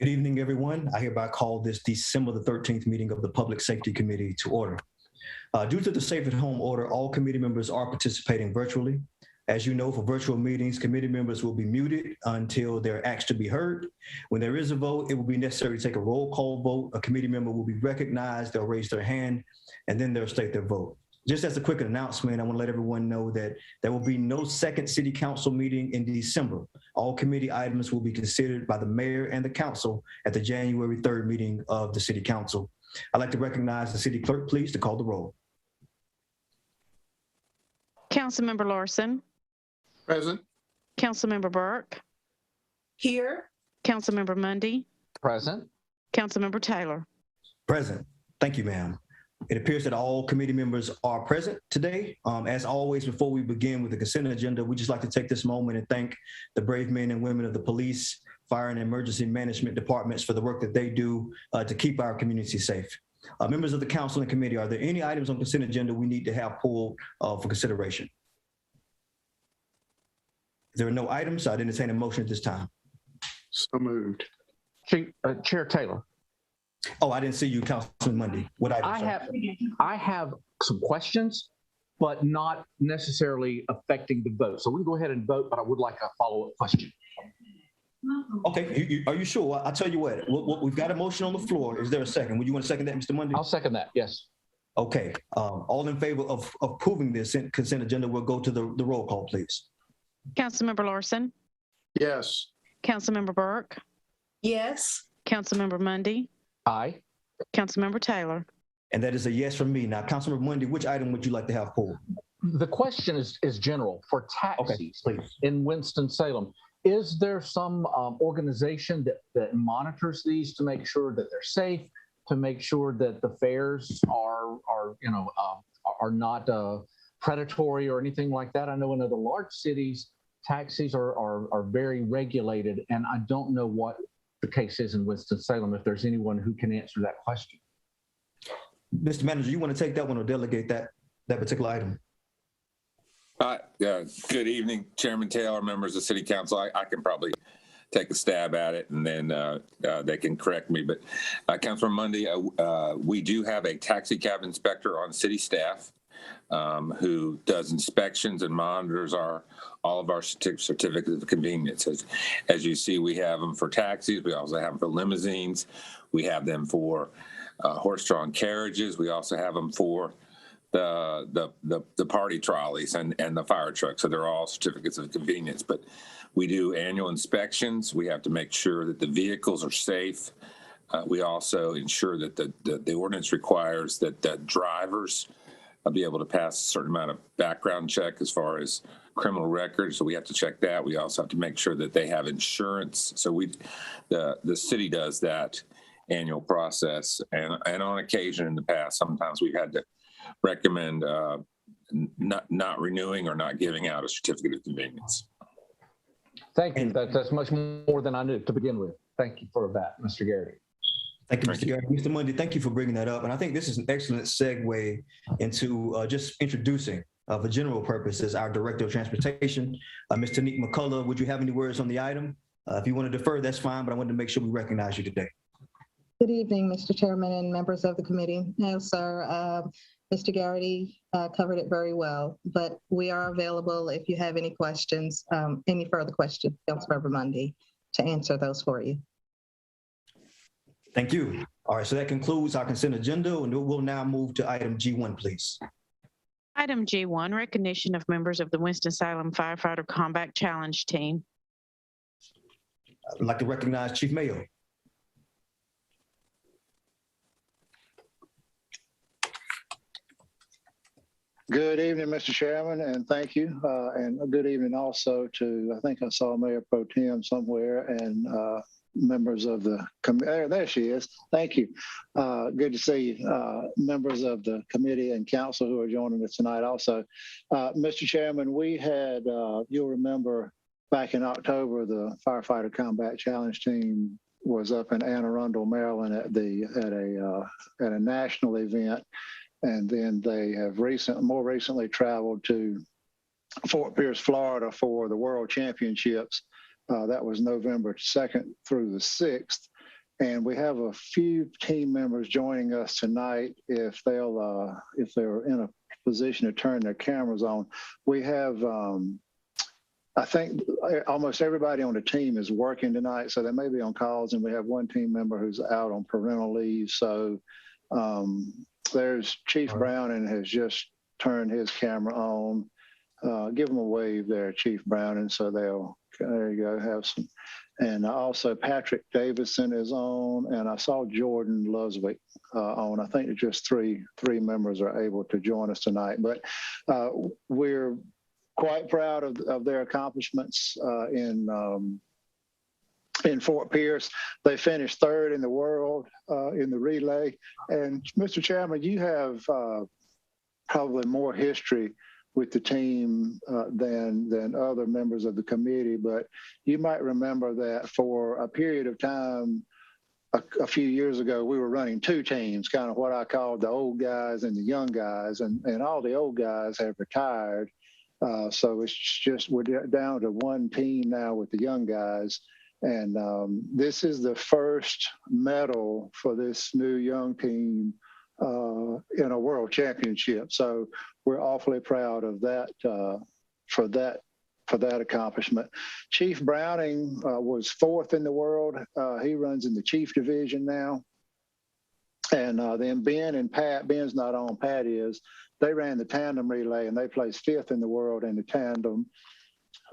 Good evening, everyone. I hereby call this December the 13th meeting of the Public Safety Committee to order. Due to the Safe at Home order, all committee members are participating virtually. As you know, for virtual meetings, committee members will be muted until they're asked to be heard. When there is a vote, it will be necessary to take a roll call vote. A committee member will be recognized, they'll raise their hand, and then they'll state their vote. Just as a quick announcement, I want to let everyone know that there will be no second city council meeting in December. All committee items will be considered by the mayor and the council at the January 3rd meeting of the city council. I'd like to recognize the city clerk, please, to call the roll. Councilmember Larson. Present. Councilmember Burke. Here. Councilmember Mundy. Present. Councilmember Taylor. Present. Thank you, ma'am. It appears that all committee members are present today. As always, before we begin with the consent agenda, we'd just like to take this moment and thank the brave men and women of the police, fire and emergency management departments for the work that they do to keep our community safe. Members of the council and committee, are there any items on consent agenda we need to have pulled for consideration? If there are no items, I'd entertain a motion at this time. So moved. Chair Taylor. Oh, I didn't see you, Councilman Mundy. What item? I have some questions, but not necessarily affecting the vote. So we can go ahead and vote, but I would like a follow-up question. Okay, are you sure? I'll tell you what, we've got a motion on the floor. Is there a second? Would you want to second that, Mr. Mundy? I'll second that, yes. Okay, all in favor of approving this consent agenda, we'll go to the roll call, please. Councilmember Larson. Yes. Councilmember Burke. Yes. Councilmember Mundy. Aye. Councilmember Taylor. And that is a yes from me. Now, Councilmember Mundy, which item would you like to have pulled? The question is general for taxis in Winston-Salem. Is there some organization that monitors these to make sure that they're safe, to make sure that the fares are not predatory or anything like that? I know in other large cities, taxis are very regulated, and I don't know what the case is in Winston-Salem, if there's anyone who can answer that question. Mr. Manager, you want to take that one or delegate that particular item? Good evening, Chairman Taylor, members of City Council. I can probably take a stab at it, and then they can correct me. But Councilor Mundy, we do have a taxi cab inspector on city staff who does inspections and monitors all of our certificates of convenience. As you see, we have them for taxis. We also have them for limousines. We have them for horse-drawn carriages. We also have them for the party trolleys and the fire trucks. So they're all certificates of convenience. But we do annual inspections. We have to make sure that the vehicles are safe. We also ensure that the ordinance requires that the drivers be able to pass a certain amount of background check as far as criminal records. So we have to check that. We also have to make sure that they have insurance. So the city does that annual process. And on occasion in the past, sometimes we've had to recommend not renewing or not giving out a certificate of convenience. Thank you. That's much more than I knew to begin with. Thank you for that, Mr. Garrity. Thank you, Mr. Garrity. Mr. Mundy, thank you for bringing that up. And I think this is an excellent segue into just introducing, for general purposes, our Director of Transportation, Mr. Neek McCullough. Would you have any words on the item? If you want to defer, that's fine, but I wanted to make sure we recognize you today. Good evening, Mr. Chairman and members of the committee. No, sir, Mr. Garrity covered it very well, but we are available if you have any questions, any further questions, Councilmember Mundy, to answer those for you. Thank you. All right, so that concludes our consent agenda, and we'll now move to item G1, please. Item G1, recognition of members of the Winston-Salem Firefighter Combat Challenge Team. I'd like to recognize Chief Mayo. Good evening, Mr. Chairman, and thank you. And a good evening also to, I think I saw Mayor Pro Tem somewhere, and members of the committee. There she is. Thank you. Good to see members of the committee and council who are joining us tonight also. Mr. Chairman, we had, you'll remember back in October, the Firefighter Combat Challenge Team was up in Anne Arundel, Maryland at a national event. And then they have more recently traveled to Fort Pierce, Florida for the World Championships. That was November 2nd through the 6th. And we have a few team members joining us tonight. If they're in a position to turn their cameras on, we have, I think almost everybody on the team is working tonight, so they may be on calls, and we have one team member who's out on parental leave. So there's Chief Browning has just turned his camera on. Give them a wave there, Chief Browning, so there you go, have some. And also Patrick Davison is on, and I saw Jordan Luswick on. I think just three members are able to join us tonight, but we're quite proud of their accomplishments in Fort Pierce. They finished third in the world in the relay. And Mr. Chairman, you have probably more history with the team than other members of the committee, but you might remember that for a period of time, a few years ago, we were running two teams, kind of what I called the old guys and the young guys, and all the old guys have retired. So it's just, we're down to one team now with the young guys. And this is the first medal for this new young team in a world championship. So we're awfully proud of that, for that accomplishment. Chief Browning was fourth in the world. He runs in the chief division now. And then Ben and Pat, Ben's not on, Pat is, they ran the tandem relay and they placed fifth in the world in the tandem.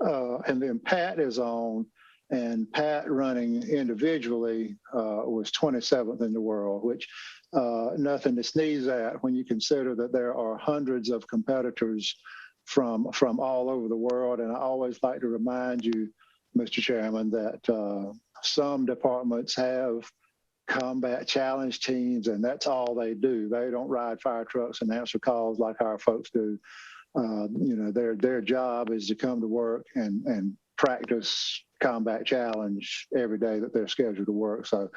And then Pat is on, and Pat running individually was 27th in the world, which nothing to sneeze at when you consider that there are hundreds of competitors from all over the world. And I always like to remind you, Mr. Chairman, that some departments have combat challenge teams, and that's all they do. They don't ride fire trucks and answer calls like our folks do. Their job is to come to work and practice combat challenge every day that they're scheduled to work. So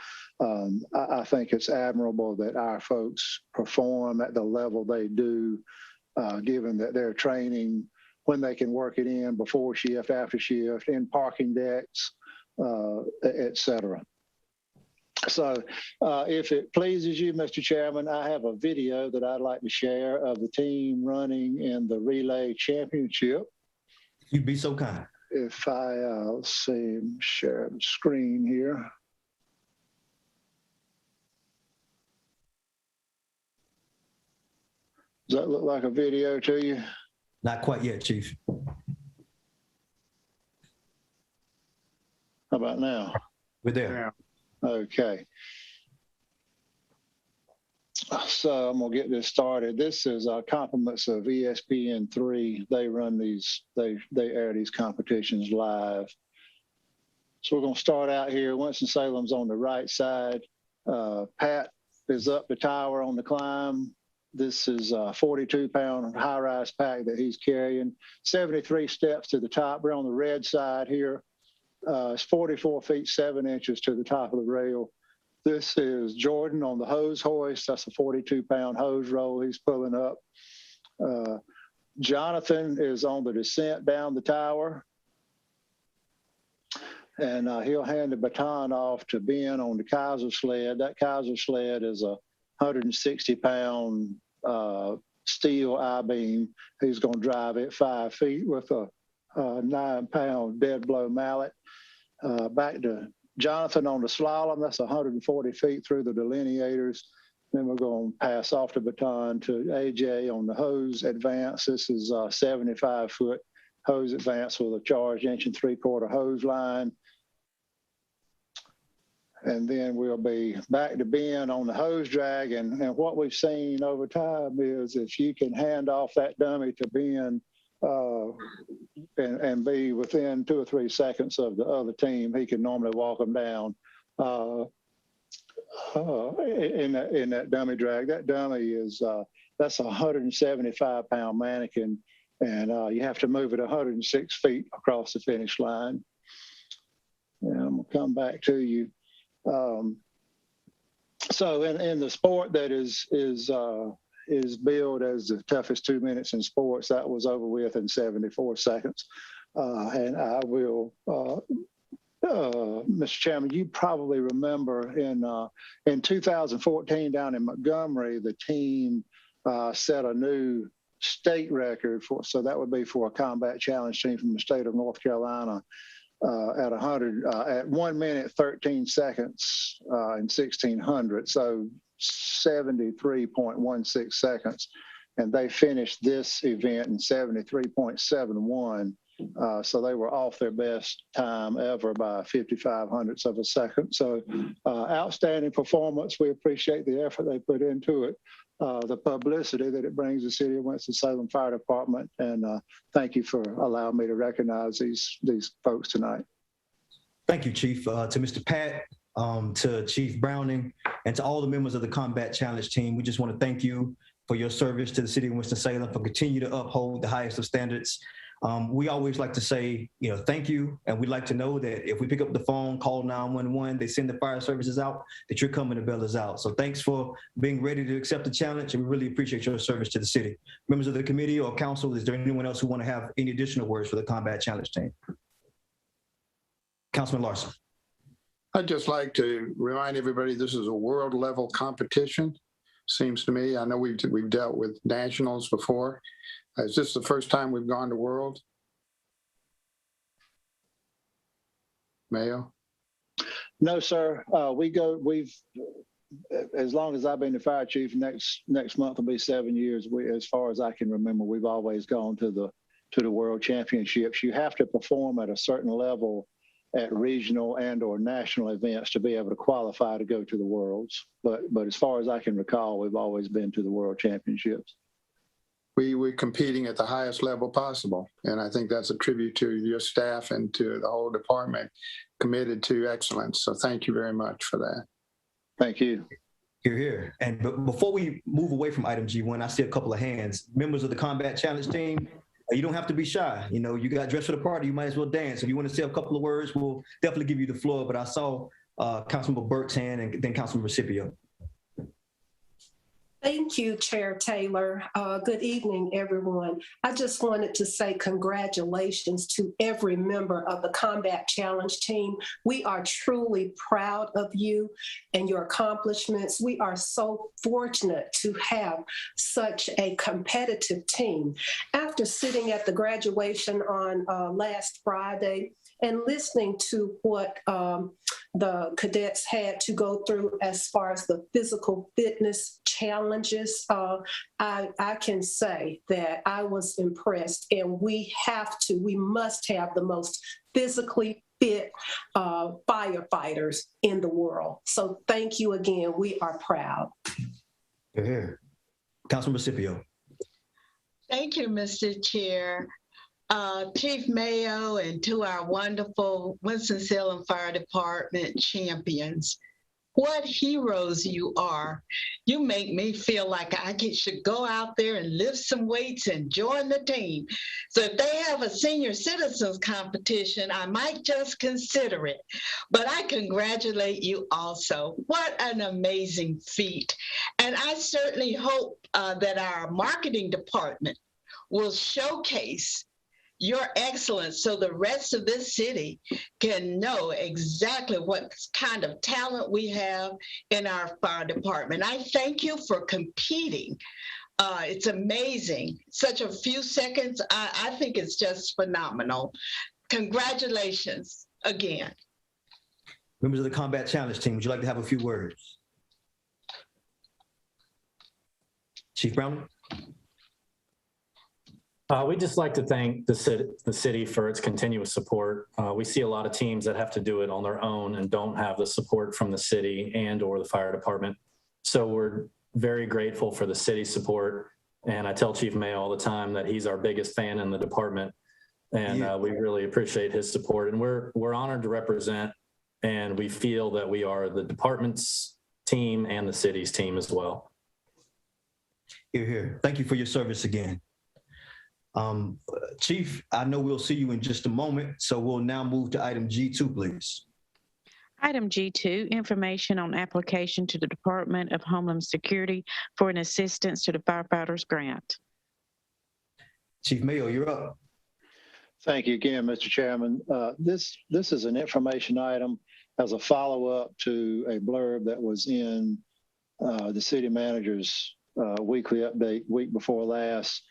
I think it's admirable that our folks perform at the level they do, given that they're training when they can work it in, before shift, after shift, in parking decks, et cetera. So if it pleases you, Mr. Chairman, I have a video that I'd like to share of the team running in the relay championship. You'd be so kind. If I, let's see, share the screen here. Does that look like a video to you? Not quite yet, Chief. How about now? We're there. Okay. So I'm gonna get this started. This is compliments of ESPN3. They run these, they air these competitions live. So we're gonna start out here. Winston-Salem's on the right side. Pat is up the tower on the climb. This is a 42-pound high-rise pack that he's carrying. 73 steps to the top. We're on the red side here. It's 44 feet 7 inches to the top of the rail. This is Jordan on the hose hoist. That's a 42-pound hose roll he's pulling up. Jonathan is on the descent down the tower. And he'll hand the baton off to Ben on the Kaiser sled. That Kaiser sled is a 160-pound steel I-beam. He's going to drive it 5 feet with a 9-pound dead blow mallet. Back to Jonathan on the slalom. That's 140 feet through the delineators. Then we're going to pass off the baton to AJ on the hose advance. This is a 75-foot hose advance with a charged 1 3/4 hose line. And then we'll be back to Ben on the hose drag. And what we've seen over time is if you can hand off that dummy to Ben and be within 2 or 3 seconds of the other team, he can normally walk them down in that dummy drag. That dummy is, that's a 175-pound mannequin, and you have to move it 106 feet across the finish line. And I'm gonna come back to you. So in the sport that is billed as the toughest 2 minutes in sports, that was over with in 74 seconds. And I will Mr. Chairman, you probably remember in 2014 down in Montgomery, the team set a new state record so that would be for a combat challenge team from the state of North Carolina at 1 minute 13 seconds in 1600, so 73.16 seconds, and they finished this event in 73.71. So they were off their best time ever by 55 hundredths of a second. So outstanding performance. We appreciate the effort they put into it, the publicity that it brings the City of Winston-Salem Fire Department. And thank you for allowing me to recognize these folks tonight. Thank you, Chief. To Mr. Pat, to Chief Browning, and to all the members of the Combat Challenge team, we just want to thank you for your service to the City of Winston-Salem, for continue to uphold the highest of standards. We always like to say, thank you. And we'd like to know that if we pick up the phone, call 911, they send the fire services out, that you're coming to bail us out. So thanks for being ready to accept the challenge. And we really appreciate your service to the city. Members of the committee or council, is there anyone else who want to have any additional words for the Combat Challenge team? Councilman Larson. I'd just like to remind everybody this is a world level competition. Seems to me, I know we've dealt with nationals before. Is this the first time we've gone to world? Mayo? No, sir. As long as I've been the fire chief, next month will be 7 years. As far as I can remember, we've always gone to the world championships. You have to perform at a certain level at regional and or national events to be able to qualify to go to the worlds. But as far as I can recall, we've always been to the world championships. We're competing at the highest level possible. And I think that's a tribute to your staff and to the whole department committed to excellence. So thank you very much for that. Thank you. Hear, hear. And before we move away from item G1, I see a couple of hands. Members of the Combat Challenge team, you don't have to be shy. You got dressed for the party, you might as well dance. If you want to say a couple of words, we'll definitely give you the floor. But I saw Councilmember Burke's hand and then Councilmember Scipio. Thank you, Chair Taylor. Good evening, everyone. I just wanted to say congratulations to every member of the Combat Challenge team. We are truly proud of you and your accomplishments. We are so fortunate to have such a competitive team. After sitting at the graduation on last Friday and listening to what the cadets had to go through as far as the physical fitness challenges, I can say that I was impressed, and we must have the most physically fit firefighters in the world. So thank you again. We are proud. Here. Councilmember Scipio. Thank you, Mr. Chair. Chief Mayo, and to our wonderful Winston-Salem Fire Department champions. What heroes you are. You make me feel like I should go out there and lift some weights and join the team. So if they have a senior citizens competition, I might just consider it. But I congratulate you also. What an amazing feat. And I certainly hope that our marketing department will showcase your excellence so the rest of this city can know exactly what kind of talent we have in our fire department. I thank you for competing. It's amazing. Such a few seconds. I think it's just phenomenal. Congratulations again. Members of the Combat Challenge team, would you like to have a few words? Chief Brown? We'd just like to thank the city for its continuous support. We see a lot of teams that have to do it on their own and don't have the support from the city and or the fire department. So we're very grateful for the city's support. And I tell Chief Mayo all the time that he's our biggest fan in the department. And we really appreciate his support. And we're honored to represent, and we feel that we are the department's team and the city's team as well. Hear, hear. Thank you for your service again. Chief, I know we'll see you in just a moment, so we'll now move to item G2, please. Item G2, information on application to the Department of Homeland Security for an assistance to the Firefighters grant. Chief Mayo, you're up. Thank you again, Mr. Chairman. This is an information item as a follow-up to a blurb that was in the city manager's weekly update week before last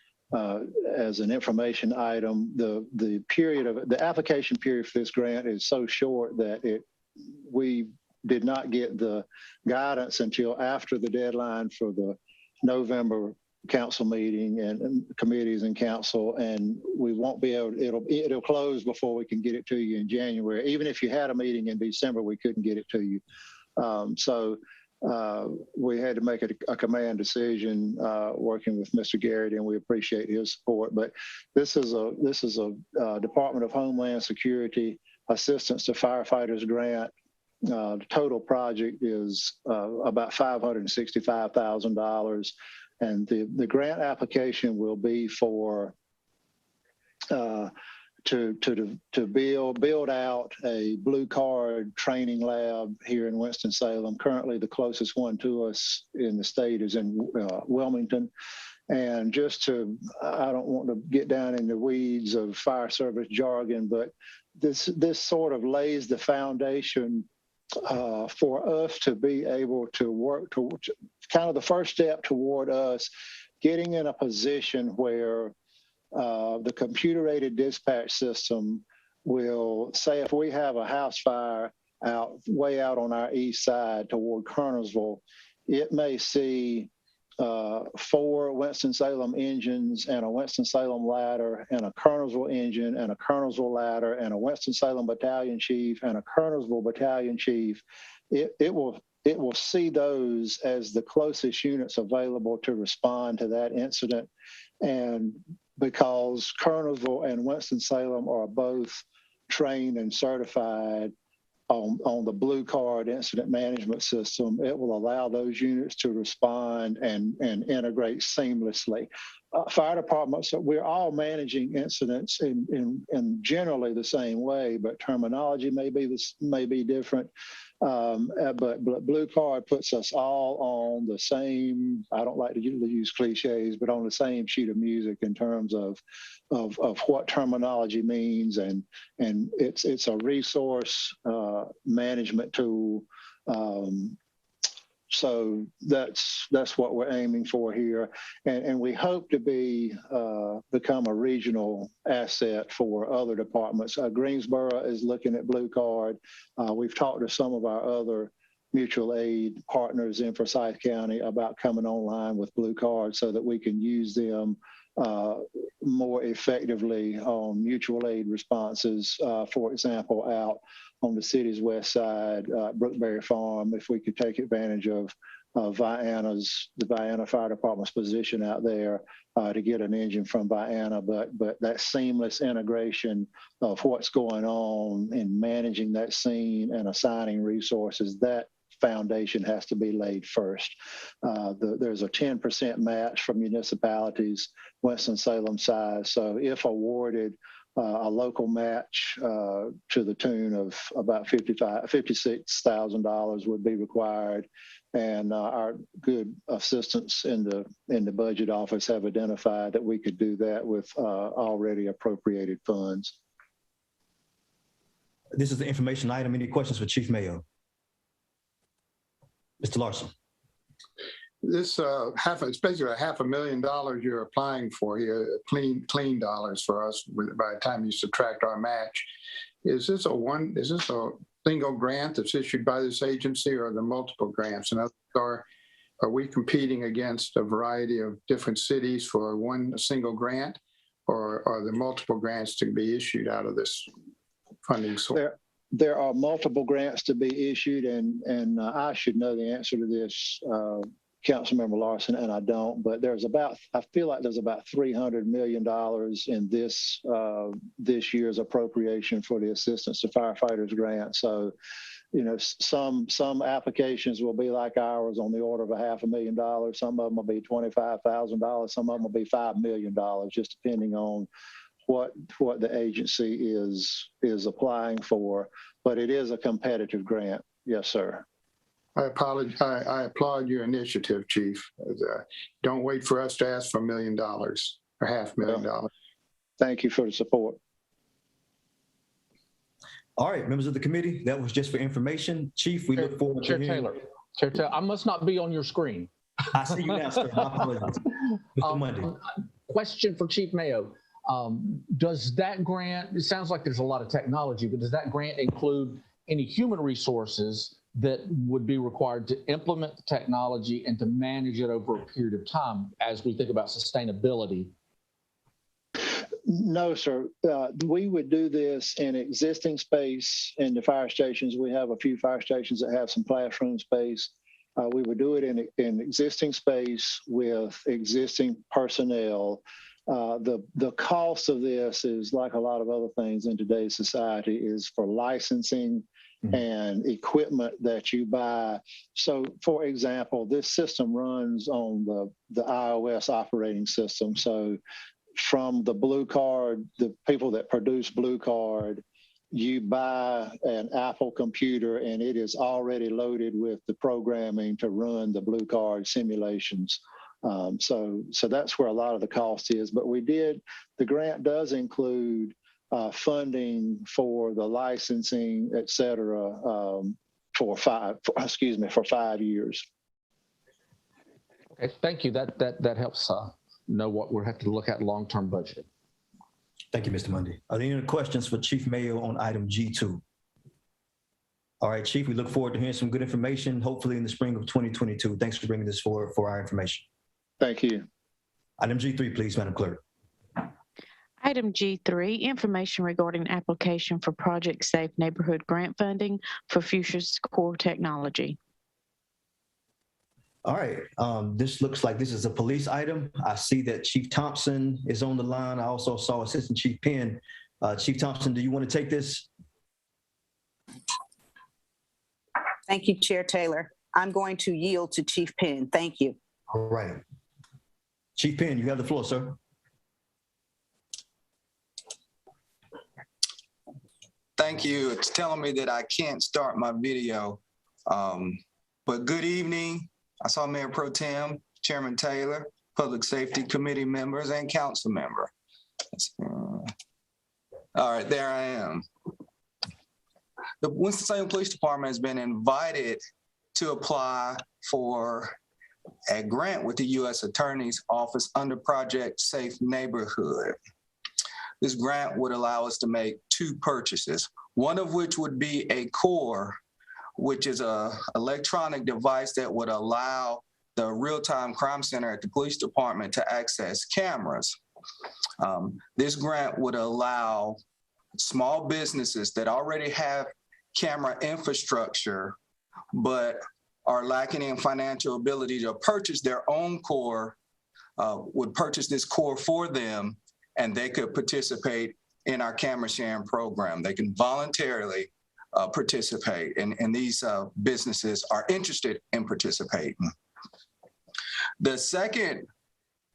as an information item. The application period for this grant is so short that we did not get the guidance until after the deadline for the November council meeting and committees and council, and we won't be able, it'll close before we can get it to you in January. Even if you had a meeting in December, we couldn't get it to you. So we had to make a command decision working with Mr. Garrett, and we appreciate his support. But this is a Department of Homeland Security Assistance to Firefighters grant. The total project is about $565,000. And the grant application will be for to build out a blue card training lab here in Winston-Salem. Currently, the closest one to us in the state is in Wilmington. And I don't want to get down in the weeds of fire service jargon, but this sort of lays the foundation for us to be able to work towards, kind of the first step toward us getting in a position where the computer-aided dispatch system will say if we have a house fire way out on our east side toward Kernersville, it may see 4 Winston-Salem engines and a Winston-Salem ladder and a Kernersville engine and a Kernersville ladder and a Winston-Salem battalion chief and a Kernersville battalion chief. It will see those as the closest units available to respond to that incident. And because Kernersville and Winston-Salem are both trained and certified on the blue card incident management system, it will allow those units to respond and integrate seamlessly. Fire departments, we're all managing incidents in generally the same way, but terminology may be different. But blue card puts us all on the same, I don't like to use cliches, but on the same sheet of music in terms of what terminology means, and it's a resource management tool. So that's what we're aiming for here, and we hope to become a regional asset for other departments. Greensboro is looking at blue card. We've talked to some of our other mutual aid partners in Forsyth County about coming online with blue card so that we can use them more effectively on mutual aid responses. For example, out on the city's west side, Brookberry Farm, if we could take advantage of the Vienna Fire Department's position out there to get an engine from Vienna, but that seamless integration of what's going on in managing that scene and assigning resources, that foundation has to be laid first. There's a 10% match from municipalities, Winston-Salem size. So if awarded, a local match to the tune of about $56,000 would be required. And our good assistants in the budget office have identified that we could do that with already appropriated funds. This is the information item. Any questions for Chief Mayo? Mr. Larson. This it's basically $500,000 you're applying for here, clean dollars for us by the time you subtract our match. Is this a single grant that's issued by this agency, or are there multiple grants? And are we competing against a variety of different cities for a single grant, or are there multiple grants to be issued out of this funding source? There are multiple grants to be issued, and I should know the answer to this, Councilmember Larson, and I don't, but I feel like there's about $300 million in this year's appropriation for the Assistance to Firefighters grant. So, some applications will be like ours on the order of $500,000. Some of them will be $25,000. Some of them will be $5 million, just depending on what the agency is applying for. But it is a competitive grant. Yes, sir. I applaud your initiative, Chief. Don't wait for us to ask for $1 million or $500,000. Thank you for the support. All right, members of the committee, that was just for information. Chief, we look forward to hearing. Chair Taylor, I must not be on your screen. I see you now, sir. My apologies. Mr. Monday. Question for Chief Mayo. Does that grant, it sounds like there's a lot of technology, but does that grant include any human resources that would be required to implement the technology and to manage it over a period of time as we think about sustainability? No, sir. We would do this in existing space in the fire stations. We have a few fire stations that have some classroom space. We would do it in existing space with existing personnel. The cost of this is, like a lot of other things in today's society, is for licensing and equipment that you buy. So, for example, this system runs on the iOS operating system. So from the Blue Card, the people that produce Blue Card, you buy an Apple computer and it is already loaded with the programming to run the Blue Card simulations. So that's where a lot of the cost is. But the grant does include funding for the licensing, et cetera, for 5 years. Okay, thank you. That helps know what we'll have to look at long-term budget. Thank you, Mr. Mundy. Are there any questions for Chief Mayo on item G2? All right, Chief, we look forward to hearing some good information, hopefully in the spring of 2022. Thanks for bringing this forward for our information. Thank you. Item G3, please, Madam Clerk. Item G3, information regarding application for Project Safe Neighborhood Grant Funding for Fusus Core Technology. All right, this looks like this is a police item. I see that Chief Thompson is on the line. I also saw Assistant Chief Penn. Chief Thompson, do you want to take this? Thank you, Chair Taylor. I'm going to yield to Chief Penn. Thank you. All right. Chief Penn, you have the floor, sir. Thank you. It's telling me that I can't start my video. But good evening. I saw Mayor Pro Tem, Chairman Taylor, Public Safety Committee members, and council member. All right, there I am. The Winston-Salem Police Department has been invited to apply for a grant with the U.S. Attorney's Office under Project Safe Neighborhood. This grant would allow us to make 2 purchases, one of which would be a core, which is an electronic device that would allow the real-time crime center at the police department to access cameras. This grant would allow small businesses that already have camera infrastructure, but are lacking in financial ability to purchase their own core, would purchase this core for them, and they could participate in our camera sharing program. They can voluntarily participate, and these businesses are interested in participating. The second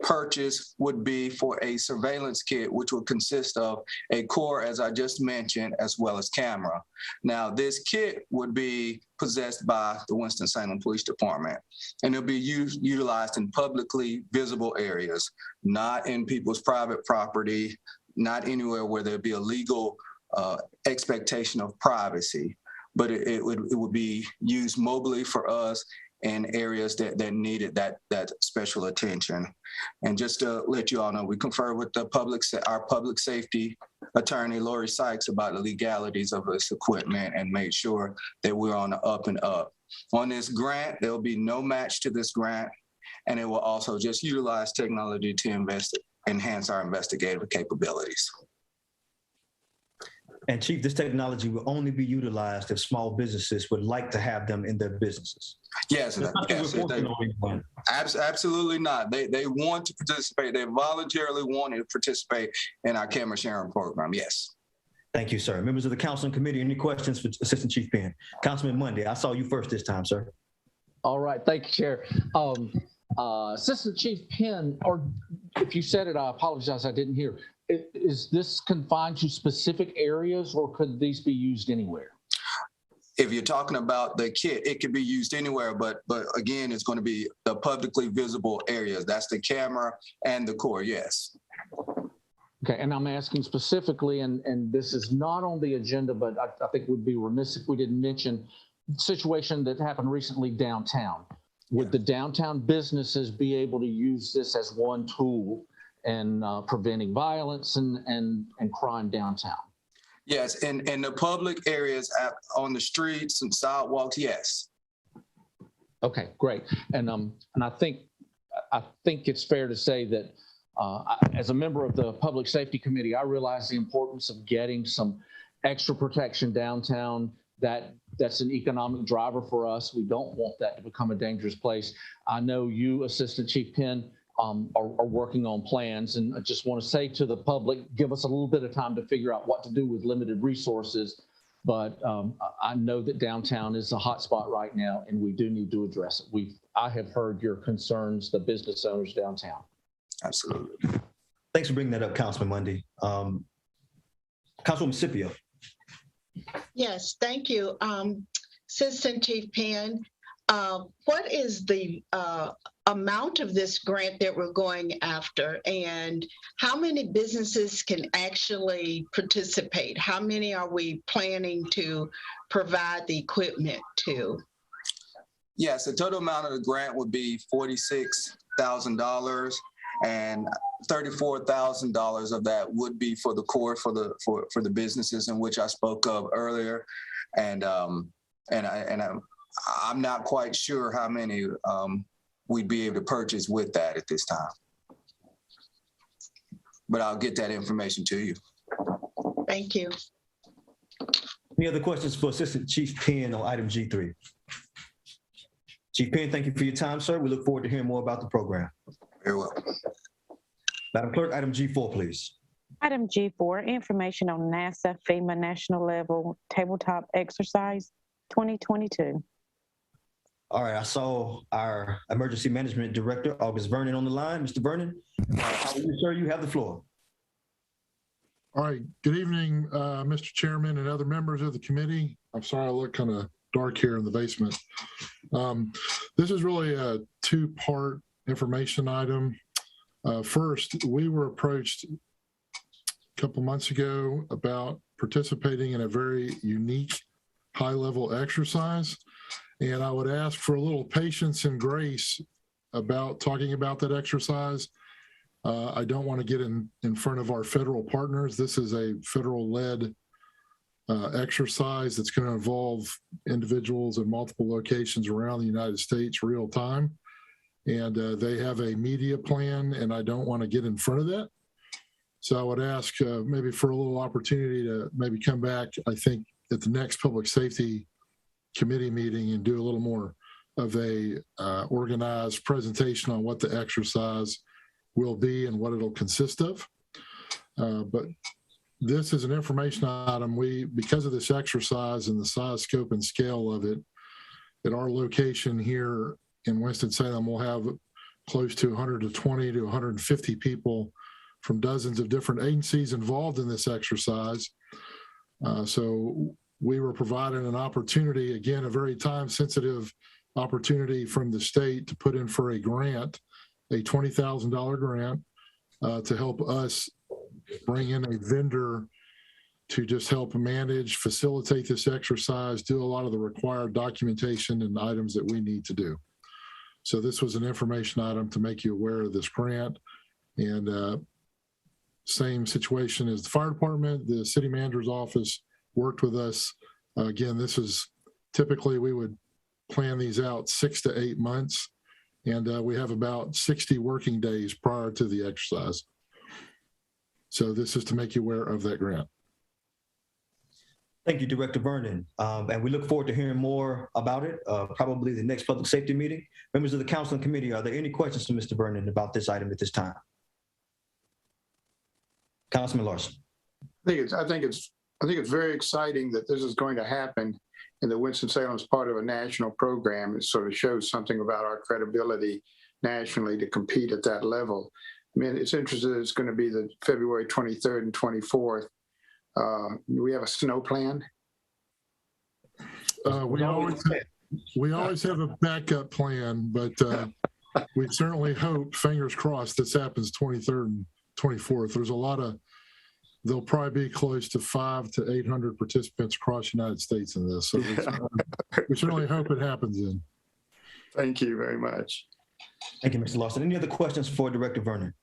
purchase would be for a surveillance kit, which would consist of a core, as I just mentioned, as well as camera. Now, this kit would be possessed by the Winston-Salem Police Department, and it'll be utilized in publicly visible areas, not in people's private property, not anywhere where there'd be a legal expectation of privacy, but it would be used mobily for us in areas that needed that special attention. And just to let you all know, we conferred with our public safety attorney, Lori Sykes, about the legalities of this equipment and made sure that we're on the up and up. On this grant, there will be no match to this grant, and it will also just utilize technology to enhance our investigative capabilities. And Chief, this technology will only be utilized if small businesses would like to have them in their businesses. Yes, absolutely not. They want to participate. They voluntarily want to participate in our camera sharing program. Yes. Thank you, sir. Members of the council and committee, any questions for Assistant Chief Penn? Councilman Monday, I saw you first this time, sir. All right, thank you, Chair. Assistant Chief Penn, or if you said it, I apologize, I didn't hear. Is this confined to specific areas, or could these be used anywhere? If you're talking about the kit, it could be used anywhere, but again, it's going to be the publicly visible areas. That's the camera and the core, yes. Okay, and I'm asking specifically, and this is not on the agenda, but I think we'd be remiss if we didn't mention the situation that happened recently downtown. Would the downtown businesses be able to use this as one tool in preventing violence and crime downtown? Yes, in the public areas on the streets and sidewalks, yes. Okay, great. And I think it's fair to say that as a member of the Public Safety Committee, I realize the importance of getting some extra protection downtown. That's an economic driver for us. We don't want that to become a dangerous place. I know you, Assistant Chief Penn, are working on plans, and I just want to say to the public, give us a little bit of time to figure out what to do with limited resources. But I know that downtown is a hot spot right now, and we do need to address it. I have heard your concerns, the business owners downtown. Absolutely. Thanks for bringing that up, Councilman Mundy. Councilwoman Scipio. Yes, thank you. Assistant Chief Penn, what is the amount of this grant that we're going after, and how many businesses can actually participate? How many are we planning to provide the equipment to? Yes, the total amount of the grant would be $46,000, and $34,000 of that would be for the core for the businesses in which I spoke of earlier, and I'm not quite sure how many we'd be able to purchase with that at this time, but I'll get that information to you. Thank you. Any other questions for Assistant Chief Penn on item G3? Chief Penn, thank you for your time, sir. We look forward to hearing more about the program. Very well. Madam Clerk, item G4, please. Item G4, information on NASA FEMA National Level Tabletop Exercise 2022. All right, I saw our Emergency Management Director, August Vernon, on the line. Mr. Vernon, how are you, sir? You have the floor. All right, good evening, Mr. Chairman and other members of the committee. I'm sorry I look kind of dark here in the basement. This is really a two-part information item. First, we were approached a couple months ago about participating in a very unique high-level exercise. And I would ask for a little patience and grace about talking about that exercise. I don't want to get in front of our federal partners. This is a federal-led exercise that's going to involve individuals in multiple locations around the United States real time. And they have a media plan, and I don't want to get in front of that. So I would ask maybe for a little opportunity to maybe come back, I think, at the next Public Safety Committee meeting and do a little more of a organized presentation on what the exercise will be and what it'll consist of. But this is an information item. Because of this exercise and the size, scope, and scale of it, at our location here in Winston-Salem, we'll have close to 120 to 150 people from dozens of different agencies involved in this exercise. So we were provided an opportunity, again, a very time-sensitive opportunity from the state to put in for a grant, a $20,000 grant to help us bring in a vendor to just help manage, facilitate this exercise, do a lot of the required documentation and items that we need to do. So this was an information item to make you aware of this grant. And same situation as the fire department, the city manager's office worked with us. Again, this is typically we would plan these out 6 to 8 months, and we have about 60 working days prior to the exercise. So this is to make you aware of that grant. Thank you, Director Vernon. And we look forward to hearing more about it, probably the next public safety meeting. Members of the council and committee, are there any questions to Mr. Vernon about this item at this time? Councilman Larson. I think it's very exciting that this is going to happen and that Winston-Salem is part of a national program. It sort of shows something about our credibility nationally to compete at that level. I mean, it's interesting that it's going to be the February 23rd and 24th. Do we have a snow plan? We always have a backup plan, but we certainly hope, fingers crossed, this happens 23rd and 24th. There's a lot of there'll probably be close to 500 to 800 participants across the United States in this. So we certainly hope it happens in. Thank you very much. Thank you, Mr. Lawson. Any other questions for Director Vernon?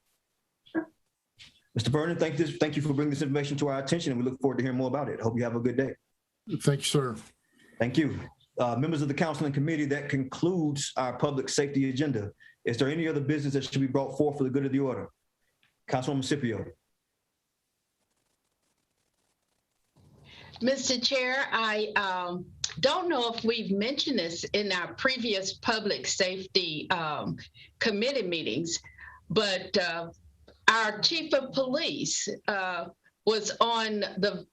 Mr. Vernon, thank you for bringing this information to our attention, and we look forward to hearing more about it. Hope you have a good day. Thank you, sir. Thank you. Members of the council and committee, that concludes our public safety agenda. Is there any other business that should be brought forth for the good of the order? Councilwoman Scipio. Mr. Chair, I don't know if we've mentioned this in our previous public safety committee meetings, but our chief of police was on the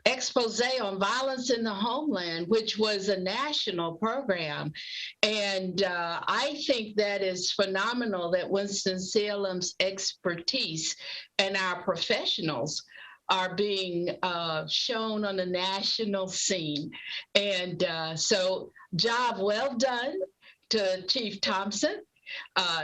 expose on violence in the homeland, which was a national program. And I think that is phenomenal that Winston-Salem's expertise and our professionals are being shown on the national scene. And so job well done to Chief Thompson.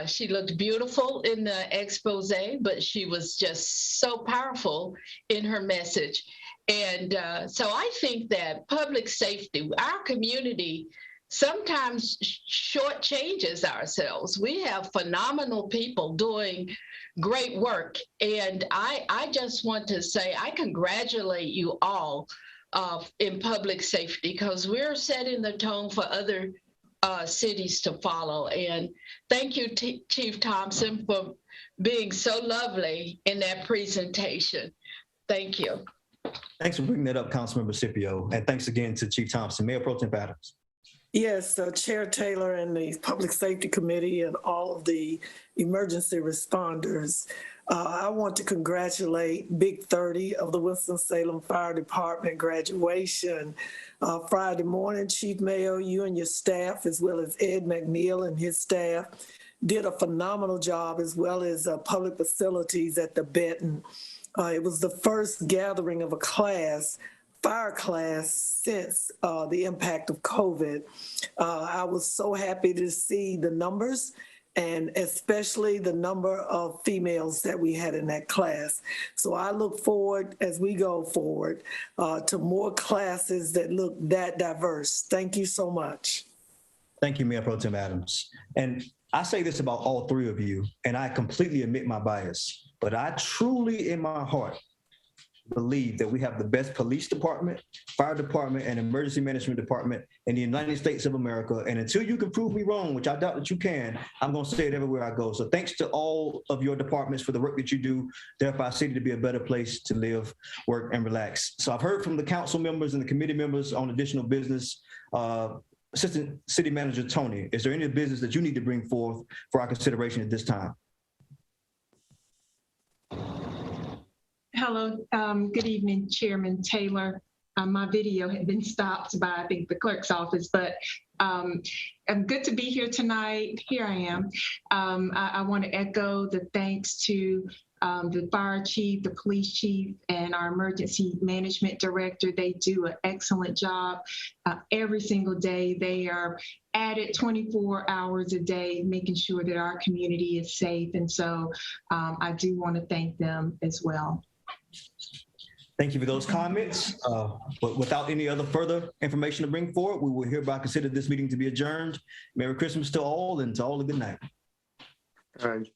She looked beautiful in the expose, but she was just so powerful in her message. And so I think that public safety, our community sometimes shortchanges ourselves. We have phenomenal people doing great work. And I just want to say, I congratulate you all in public safety, because we're setting the tone for other cities to follow. And thank you, Chief Thompson, for being so lovely in that presentation. Thank you. Thanks for bringing that up, Councilmember Scipio. And thanks again to Chief Thompson. Mayor Pro Tem Adams. Yes, Chair Taylor and the Public Safety Committee and all of the emergency responders. I want to congratulate Big 30 of the Winston-Salem Fire Department graduation. Friday morning, Chief Mayo, you and your staff, as well as Ed McNeil and his staff, did a phenomenal job, as well as public facilities at the Benton. It was the first gathering of a class, fire class, since the impact of COVID. I was so happy to see the numbers, and especially the number of females that we had in that class. So I look forward, as we go forward, to more classes that look that diverse. Thank you so much. Thank you, Mayor Pro Tem Adams. And I say this about all three of you, and I completely admit my bias, but I truly, in my heart, believe that we have the best police department, fire department, and emergency management department in the United States of America. And until you can prove me wrong, which I doubt that you can, I'm going to say it everywhere I go. So thanks to all of your departments for the work that you do to help our city to be a better place to live, work, and relax. So I've heard from the council members and the committee members on additional business. Assistant City Manager Tony, is there any business that you need to bring forth for our consideration at this time? Hello, good evening, Chairman Taylor. My video had been stopped by, I think, the clerk's office, but I'm good to be here tonight. Here I am. I want to echo the thanks to the fire chief, the police chief, and our emergency management director. They do an excellent job every single day. They are at it 24 hours a day, making sure that our community is safe. And so I do want to thank them as well. Thank you for those comments. But without any other further information to bring forward, we will hereby consider this meeting to be adjourned. Merry Christmas to all, and to all a good night. All right.